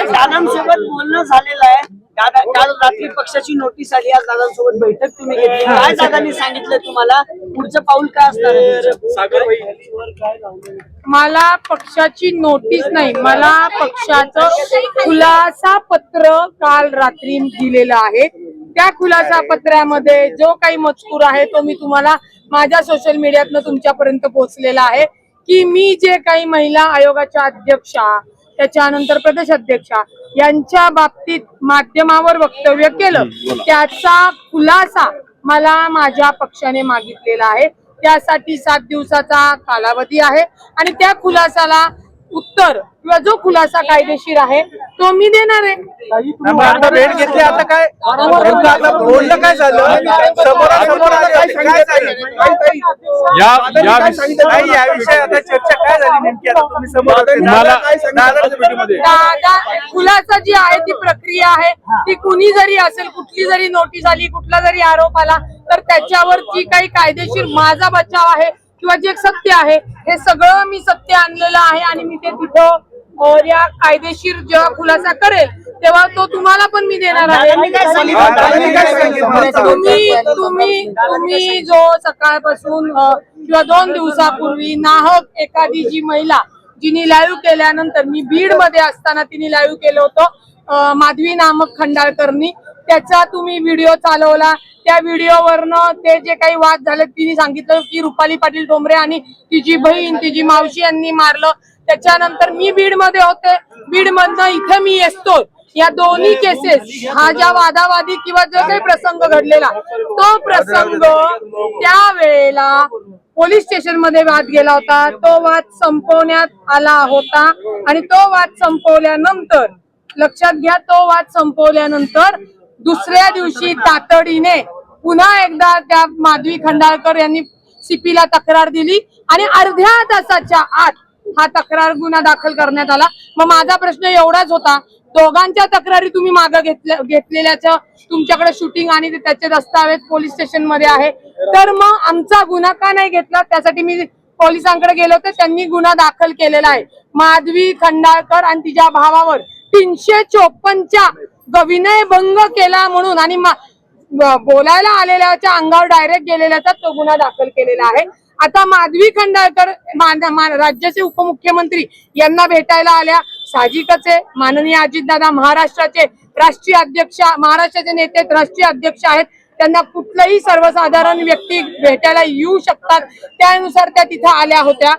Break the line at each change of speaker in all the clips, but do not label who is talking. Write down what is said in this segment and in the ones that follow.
दादांसोबत बोलणं झालेलं आहे. काल रात्री पक्षाची नोटीस आली, आज दादांसोबत बैठक तुम्ही घेतली. काय दादांनी सांगितलं तुम्हाला, पुढचं पाऊल काय असणार?
मला पक्षाची नोटीस नाही, मला पक्षाचं खुलासा पत्र काल रात्री दिलेलं आहे. त्या खुलासा पत्रामध्ये जो काही मजकूर आहे तो मी तुम्हाला माझ्या सोशल मीडियातनं तुमच्यापर्यंत पोहोचलेला आहे की मी जे काही महिला आयोगाच्या अध्यक्षा, त्याच्यानंतर प्रदेश अध्यक्षा यांच्या बाबतीत माध्यमावर वक्तव्य केलं, त्याचा खुलासा मला माझ्या पक्षाने मागितलेला आहे. त्यासाठी 7 दिवसाचा कालावधी आहे आणि त्या खुलासाला उत्तर किंवा जो खुलासा कायदेशीर आहे तो मी देणार आहे.
आता भेट घेतली, आता काय बोलणं काय झालं, समोरासमोर याविषयी आता चर्चा काय झाली नेमकी? आता तुम्ही समोर
खुलासा जी आहे ती प्रक्रिया आहे, ती कुणी जरी असेल, कुठली जरी नोटीस आली, कुठला जरी आरोप आला तर त्याच्यावर जी काही कायदेशीर माझा बचाव आहे किंवा जे सत्य आहे हे सगळं मी सत्य आणलेलं आहे आणि मी ते तिथं या कायदेशीर जेव्हा खुलासा करेल तेव्हा तो तुम्हाला पण मी देणार आहे. तुम्ही जो सकाळपासून किंवा 2 दिवसापूर्वी नाहक एखादी जी महिला जिने लाईव्ह केल्यानंतर, मी बीड मध्ये असताना तिने लाईव्ह केलं होतं माधवी नामक खंडाळकरनी, त्याचा तुम्ही व्हिडिओ चालवला. त्या व्हिडिओवरनं ते जे काही वाद झाले तिने सांगितलं की रुपाली पाटील ठोंबरे आणि तिची बहीण, तिची मावशी यांनी मारलं. त्याच्यानंतर मी बीड मध्ये होते, बीड मधनं इथे मी येतो. या दोन्ही केसेस, हा ज्या वादावादी किंवा जो काही प्रसंग घडलेला तो प्रसंग त्यावेळेला पोलीस स्टेशन मध्ये वाद गेला होता, तो वाद संपवण्यात आला होता आणि तो वाद संपवल्यानंतर, लक्षात घ्या, तो वाद संपवल्यानंतर दुसऱ्या दिवशी तातडीने पुन्हा एकदा त्या माधवी खंडाळकर यांनी सीपीला तक्रार दिली आणि अर्ध्या तासाच्या आत हा तक्रार गुन्हा दाखल करण्यात आला. मग माझा प्रश्न एवढाच होता, दोघांच्या तक्रारी तुम्ही मागे घेतलेल्याचं तुमच्याकडे शूटिंग आणि त्याचे दस्तावेज पोलीस स्टेशन मध्ये आहे, तर मग आमचा गुन्हा का नाही घेतला? त्यासाठी मी पोलिसांकडे गेले होते, त्यांनी गुन्हा दाखल केलेला आहे. माधवी खंडाळकर आणि तिच्या भावावर 354च्या विनयभंग केला म्हणून आणि बोलायला आलेल्याच्या अंगावर डायरेक्ट गेलेल्याचा तो गुन्हा दाखल केलेला आहे. आता माधवी खंडाळकर राज्याचे उपमुख्यमंत्री यांना भेटायला आल्या, साहजिकच आहे. माननीय अजितदादा महाराष्ट्राचे राष्ट्रीय अध्यक्ष, महाराष्ट्राचे नेते राष्ट्रीय अध्यक्ष आहेत, त्यांना कुठलंही सर्वसाधारण व्यक्ती भेटायला येऊ शकतात, त्यानुसार त्या तिथे आल्या होत्या.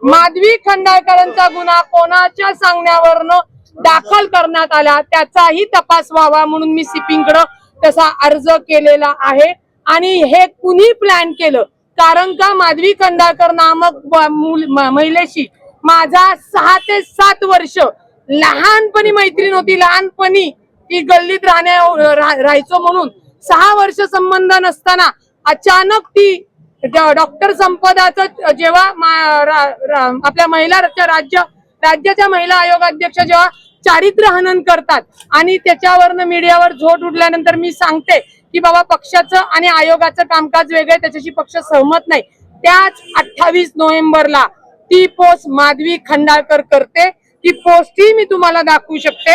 माधवी खंडाळकरांचा गुन्हा कोणाच्या सांगण्यावरनं दाखल करण्यात आला त्याचाही तपास व्हावा म्हणून मी सीपीकडे तसा अर्ज केलेला आहे. आणि हे कुणी प्लॅन केलं, कारण का माधवी खंडाळकर नामक महिलेशी माझा 6 ते 7 वर्ष लहानपणी मैत्रीण होती. लहानपणी ती गल्लीत राहायचो म्हणून 6 वर्ष संबंध नसताना अचानक ती डॉक्टर संपदाचं जेव्हा आपल्या राज्याच्या महिला आयोग अध्यक्ष जेव्हा चारित्र्य हनन करतात आणि त्याच्यावरनं मीडियावर झोट उठल्यानंतर मी सांगते की बाबा पक्षाचं आणि आयोगाचं कामकाज वेगळं, त्याच्याशी पक्ष सहमत नाही. त्याच 28 नोव्हेंबरला ती पोस्ट माधवी खंडाळकर करते. ती पोस्टही मी तुम्हाला दाखवू शकते.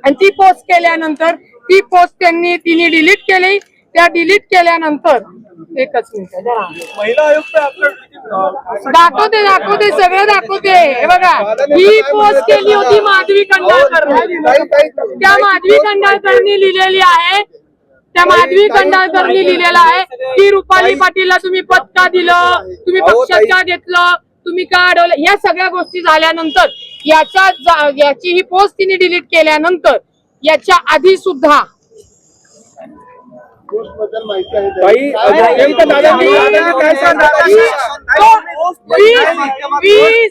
आणि ती पोस्ट केल्यानंतर ती पोस्ट तिने डिलीट केली. त्या डिलीट केल्यानंतर एकच मिनिट
महिला आयुक्त
दाखवते सगळं दाखवते. हे बघा, ही पोस्ट केली होती माधवी खंडाळकर. त्या माधवी खंडाळकरनी लिहिलेली आहे, त्या माधवी खंडाळकरनी लिहिलेला आहे की रुपाली पाटीलला तुम्ही पद का दिलं, तुम्ही पक्षात का घेतलं, तुम्ही का अडवलं. या सगळ्या गोष्टी झाल्यानंतर याची ही पोस्ट तिने डिलीट केल्यानंतर याच्या आधी सुद्धा
20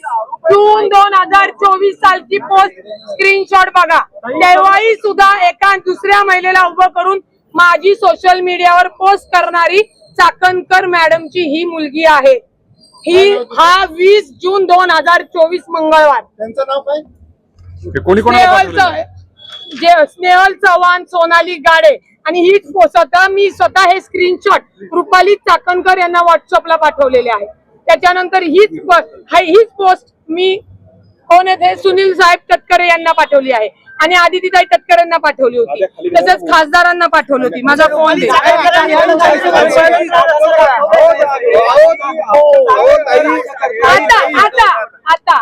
जून 2024 सालची पोस्ट स्क्रीनशॉट बघा. तेव्हाही सुद्धा एका दुसऱ्या महिलेला उभं करून माझी सोशल मीडियावर पोस्ट करणारी चाकणकर मॅडमची ही मुलगी आहे. हा 20 जून 2024 मंगळवार.
त्यांचं नाव काय?
स्नेहल चव्हाण, सोनाली गाडे. आणि ही मी स्वतः हे स्क्रीनशॉट रुपाली चाकणकर यांना व्हॉट्सअपला पाठवलेले आहे. त्याच्यानंतर हीच पोस्ट मी कोण आहेत हे सुनील साहेब तटकरे यांना पाठवली आहे आणि आदितीताई तटकरे यांना पाठवली होती, तसंच खासदारांना पाठवली होती. माझा फोन दे. आता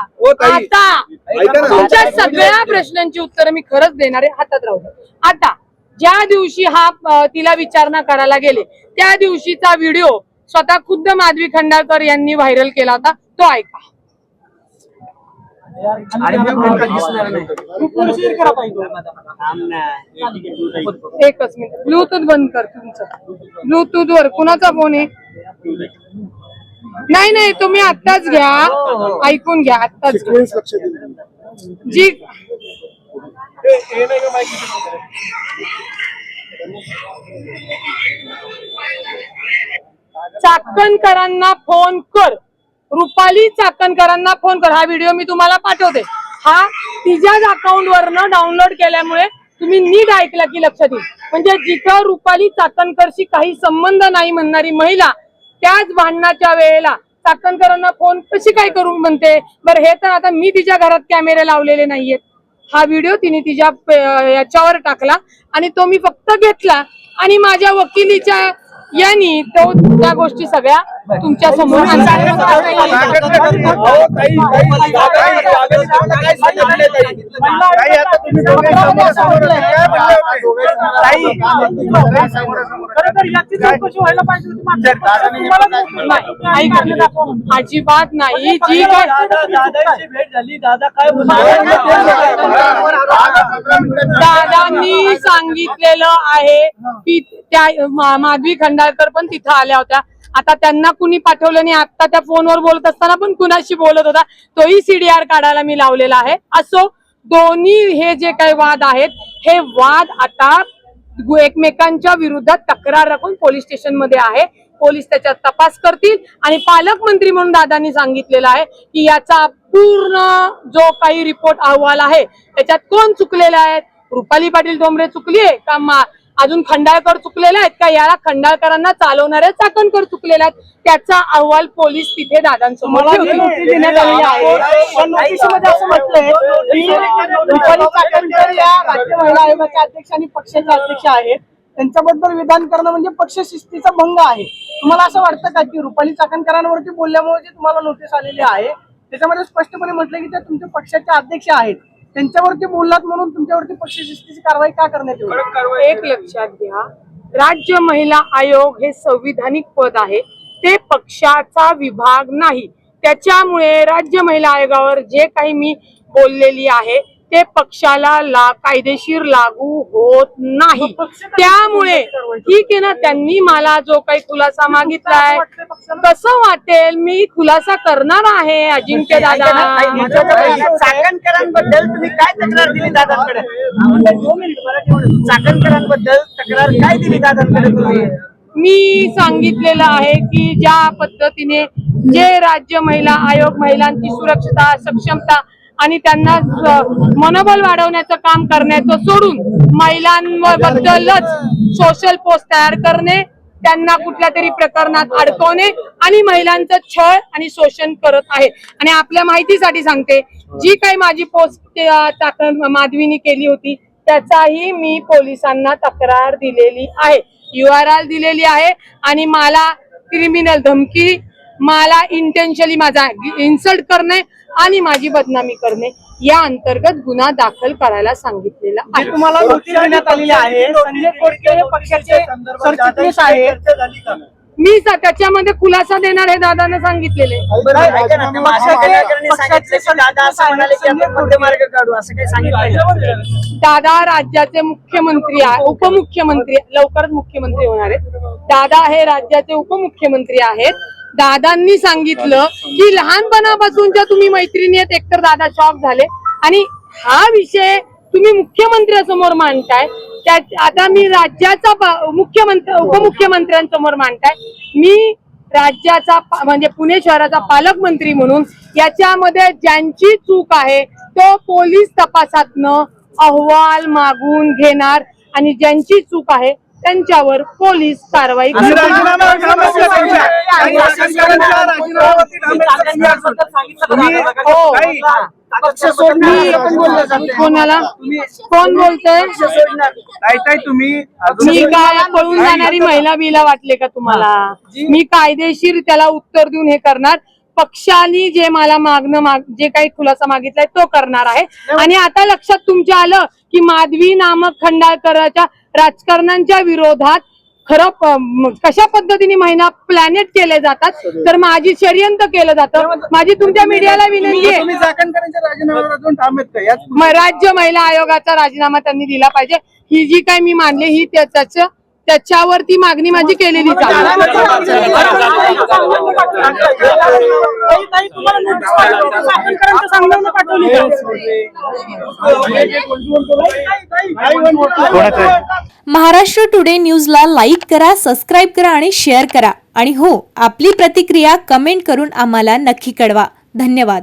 तुमच्या सगळ्या प्रश्नांची उत्तरं मी खरंच देणार आहे, हातात राहू द्या. आता ज्या दिवशी तिला विचारणा करायला गेले त्या दिवशीचा व्हिडिओ स्वतः खुद्द माधवी खंडाळकर यांनी व्हायरल केला होता, तो ऐका. एकच मिनिट, ब्लूटूथ बंद कर तुमचं. ब्लूटूथ वर कुणाचा फोन आहे? नाही तुम्ही आत्ताच घ्या, ऐकून घ्या आत्ताच जी. चाकणकरांना फोन कर, रुपाली चाकणकरांना फोन कर. हा व्हिडिओ मी तुम्हाला पाठवते. हा तिच्याच अकाउंट वरनं डाउनलोड केल्यामुळे तुम्ही नीट ऐकला की लक्षात येईल. म्हणजे जिथं रुपाली चाकणकरशी काही संबंध नाही म्हणणारी महिला त्याच भांडणाच्या वेळेला चाकणकरांना फोन कशी काय करून म्हणते बरं. हे तर आता मी तिच्या घरात कॅमेरे लावलेले नाहीयेत. हा व्हिडिओ तिने तिच्या याच्यावर टाकला आणि तो मी फक्त घेतला आणि माझ्या वकिलीच्या यांनी तो त्या गोष्टी सगळ्या तुमच्या समोर अजिबात नाही. जी काय दादांनी सांगितलेलं आहे की त्या माधवी खंडाळकर पण तिथं आल्या होत्या. आता त्यांना कुणी पाठवलं नाही. आता त्या फोनवर बोलत असताना पण कुणाशी बोलत होता तोही सीडीआर काढायला मी लावलेला आहे. असो, दोन्ही हे जे काही वाद आहेत हे वाद आता एकमेकांच्या विरोधात तक्रार राखून पोलीस स्टेशन मध्ये आहे. पोलीस त्याच्यात तपास करतील आणि पालकमंत्री म्हणून दादांनी सांगितलेलं आहे की याचा पूर्ण जो काही रिपोर्ट अहवाल आहे त्याच्यात कोण चुकलेला आहे, रुपाली पाटील डोंबरे चुकली आहे का अजून खंडाळकर चुकलेले आहेत का, याला खंडाळकरांना चालवणारे चाकणकर चुकलेले आहेत, त्याचा अहवाल पोलीस तिथे दादांसमोर
देण्यात आलेली आहे. पण नोटीसमध्ये असं म्हटलंय की रुपाली चाकणकर या राज्य महिला आयोगाच्या अध्यक्ष आणि पक्षाचे अध्यक्ष आहेत, त्यांच्याबद्दल विधान करणं म्हणजे पक्ष शिस्तीचा भंग आहे. तुम्हाला असं वाटतं का की रुपाली चाकणकरांवरती बोलल्यामुळे जे तुम्हाला नोटीस आलेली आहे त्याच्यामध्ये स्पष्टपणे म्हटलं की त्या तुमच्या पक्षाचे अध्यक्ष आहेत, त्यांच्यावरती बोललात म्हणून तुमच्यावरती पक्ष शिस्तीची कारवाई का करण्यात येईल?
एक लक्षात घ्या, राज्य महिला आयोग हे संविधानिक पद आहे, ते पक्षाचा विभाग नाही. त्याच्यामुळे राज्य महिला आयोगावर जे काही मी बोललेली आहे ते पक्षाला कायदेशीर लागू होत नाही. त्यामुळे ठीक आहे ना, त्यांनी मला जो काही खुलासा मागितलाय कसं वाटेल मी खुलासा करणार आहे. अजिंक्य दादा,
चाकणकरांबद्दल तुम्ही काय तक्रार दिली दादांकडे? चाकणकरांबद्दल तक्रार काय दिली दादांकडे तुम्ही?
मी सांगितलेलं आहे की ज्या पद्धतीने जे राज्य महिला आयोग महिलांची सुरक्षता, सक्षमता आणि त्यांना मनोबल वाढवण्याचं काम करण्याचं सोडून महिलांबद्दलच सोशल पोस्ट तयार करणे, त्यांना कुठल्या तरी प्रकरणात अडकवणे आणि महिलांचं छळ आणि शोषण करत आहे. आणि आपल्या माहितीसाठी सांगते, जी काही माझी पोस्ट माधवीनी केली होती त्याचाही मी पोलिसांना तक्रार दिलेली आहे, URL दिलेली आहे आणि मला क्रिमिनल धमकी, मला इंटेन्शनली माझा इन्सल्ट करणे आणि माझी बदनामी करणे या अंतर्गत गुन्हा दाखल करायला सांगितलेला आहे.
तुम्हाला नोटीस देण्यात आलेली आहे. संजय कोटके हे पक्षाचे सरचिटणीस आहेत.
मी त्याच्यामध्ये खुलासा देणार हे दादाने सांगितलेले. दादा राज्याचे मुख्यमंत्री आहे, उपमुख्यमंत्री, लवकरच मुख्यमंत्री होणार आहेत. दादा हे राज्याचे उपमुख्यमंत्री आहेत. दादांनी सांगितलं की लहानपणापासूनच्या तुम्ही मैत्रिणी आहेत. एकतर दादा शॉक झाले आणि हा विषय तुम्ही मुख्यमंत्र्यांसमोर मांडताय, आता मी राज्याचा उपमुख्यमंत्र्यांसमोर मांडताय. मी राज्याचा म्हणजे पुणे शहराचा पालकमंत्री म्हणून याच्यामध्ये ज्यांची चूक आहे तो पोलीस तपासातनं अहवाल मागून घेणार आणि ज्यांची चूक आहे त्यांच्यावर पोलीस कारवाई
पक्ष सोडणार असं पण बोललं जातंय.
कोणाला कोण बोलतोय?
ताई तुम्ही
मी काय पळून जाणारी महिला बिला वाटले का तुम्हाला? मी कायदेशीर त्याला उत्तर देऊन हे करणार. पक्षाने जे मला जे काही खुलासा मागितलाय तो करणार आहे. आणि आता लक्षात तुमच्या आलं की माधवी नामक खंडाळकरच्या राजकारण्यांच्या विरोधात खरं कशा पद्धतीने महिना प्लॅनेट केले जातात, तर माझी षडयंत्र केलं जातं. माझी तुमच्या मीडियाला विनंती आहे,
तुम्ही चाकणकरांच्या राजीनाम्यावर अजून ठाम आहेत का? याच
राज्य महिला आयोगाचा राजीनामा त्यांनी दिला पाहिजे. ही जी काही मी मांडली ही त्याच्यावरती मागणी माझी केलेलीच आहे.
ताई, तुम्हाला नोटीस पाठवली, चाकणकरांच्या सांगण्यानं पाठवली का?
महाराष्ट्र टुडे न्यूजला लाईक करा, सबस्क्राईब करा आणि शेअर करा. आणि हो, आपली प्रतिक्रिया कमेंट करून आम्हाला नक्की कळवा. धन्यवाद.